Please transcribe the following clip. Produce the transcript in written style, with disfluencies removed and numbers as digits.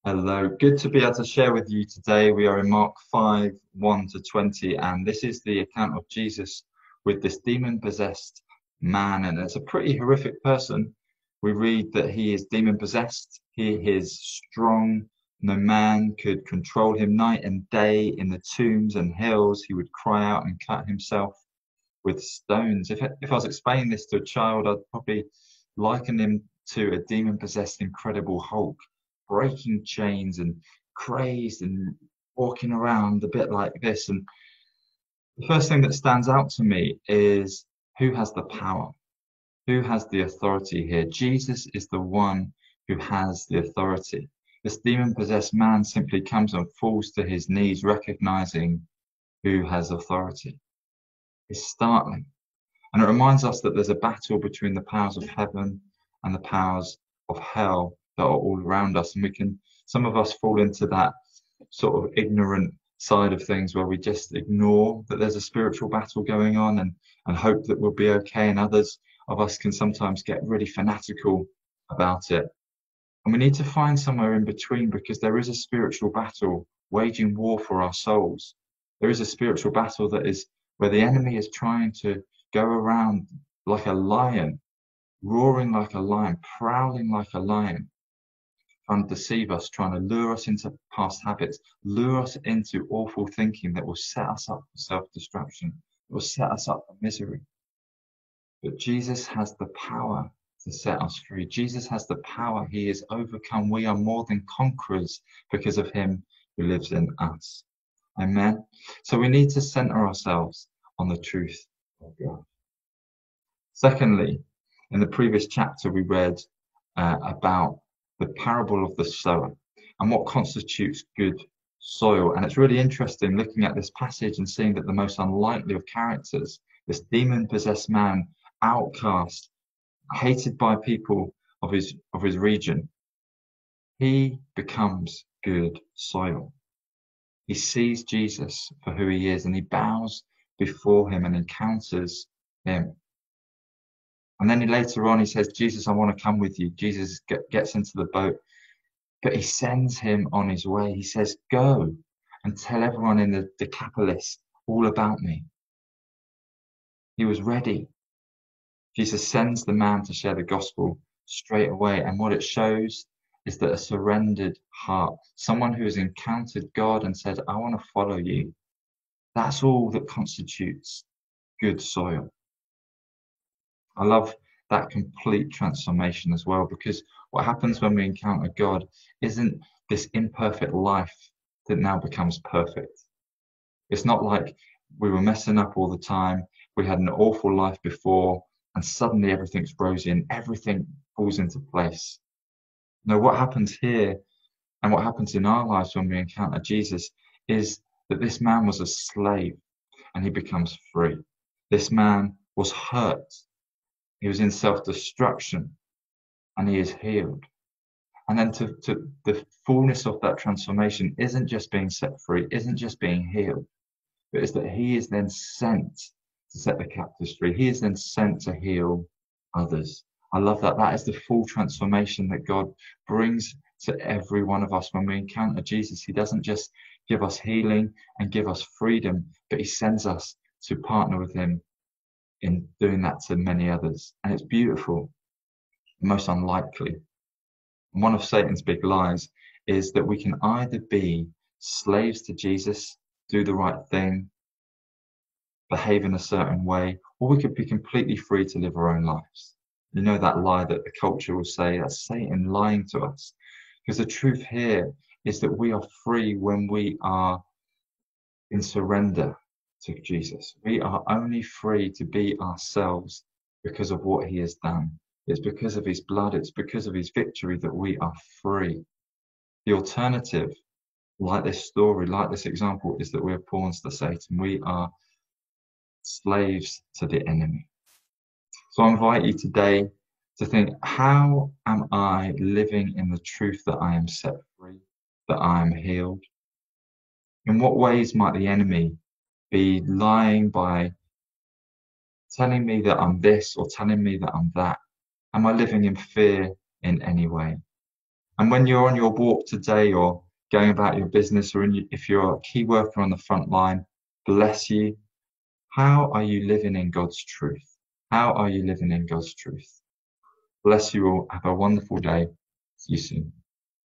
Hello, good to be able to share with you today. We are in Mark 5, 1 to 20, and this is the account of Jesus with this demon-possessed man, and it's a pretty horrific person. We read that he is demon-possessed, he is strong, no man could control him night and day in the tombs and hills. He would cry out and cut himself with stones. If I was explaining this to a child, I'd probably liken him to a demon-possessed Incredible Hulk, breaking chains and crazed and walking around a bit like this. And the first thing that stands out to me is who has the power? Who has the authority here? Jesus is the one who has the authority. This demon-possessed man simply comes and falls to his knees, recognizing who has authority. It's startling. And it reminds us that there's a battle between the powers of heaven and the powers of hell that are all around us. And some of us fall into that sort of ignorant side of things where we just ignore that there's a spiritual battle going on and hope that we'll be okay. And others of us can sometimes get really fanatical about it. And we need to find somewhere in between, because there is a spiritual battle waging war for our souls. There is a spiritual battle that is where the enemy is trying to go around like a lion, roaring like a lion, prowling like a lion, trying to deceive us, trying to lure us into past habits, lure us into awful thinking that will set us up for self-destruction, that will set us up for misery. But Jesus has the power to set us free. Jesus has the power. He is overcome. We are more than conquerors because of him who lives in us. Amen. So we need to center ourselves on the truth of God. Secondly, in the previous chapter, we read about the parable of the sower and what constitutes good soil. And it's really interesting looking at this passage and seeing that the most unlikely of characters, this demon-possessed man, outcast, hated by people of his region, he becomes good soil. He sees Jesus for who he is, and he bows before him and encounters him. And then later on, he says, Jesus, I want to come with you. Jesus gets into the boat, but he sends him on his way. He says, go and tell everyone in the Decapolis all about me. He was ready. Jesus sends the man to share the gospel straight away. And what it shows is that a surrendered heart, someone who has encountered God and said, I want to follow you, that's all that constitutes good soil. I love that complete transformation as well, because what happens when we encounter God isn't this imperfect life that now becomes perfect. It's not like we were messing up all the time, we had an awful life before, and suddenly everything's rosy and everything falls into place. No, what happens here and what happens in our lives when we encounter Jesus is that this man was a slave and he becomes free. This man was hurt. He was in self-destruction and he is healed. And then to the fullness of that transformation isn't just being set free, isn't just being healed, but it's that he is then sent to set the captives free. He is then sent to heal others. I love that. That is the full transformation that God brings to every one of us when we encounter Jesus. He doesn't just give us healing and give us freedom, but he sends us to partner with him in doing that to many others. And it's beautiful, most unlikely. And one of Satan's big lies is that we can either be slaves to Jesus, do the right thing, behave in a certain way, or we could be completely free to live our own lives. You know, that lie that the culture will say, that's Satan lying to us. Because the truth here is that we are free when we are in surrender to Jesus. We are only free to be ourselves because of what he has done. It's because of his blood, it's because of his victory that we are free. The alternative, like this story, like this example, is that we're pawns to Satan. We are slaves to the enemy. So I invite you today to think, how am I living in the truth that I am set free, that I am healed? In what ways might the enemy be lying by telling me that I'm this or telling me that I'm that? Am I living in fear in any way? And when you're on your walk today or going about your business, or if you're a key worker on the front line, bless you. How are you living in God's truth? How are you living in God's truth? Bless you all. Have a wonderful day. See you soon.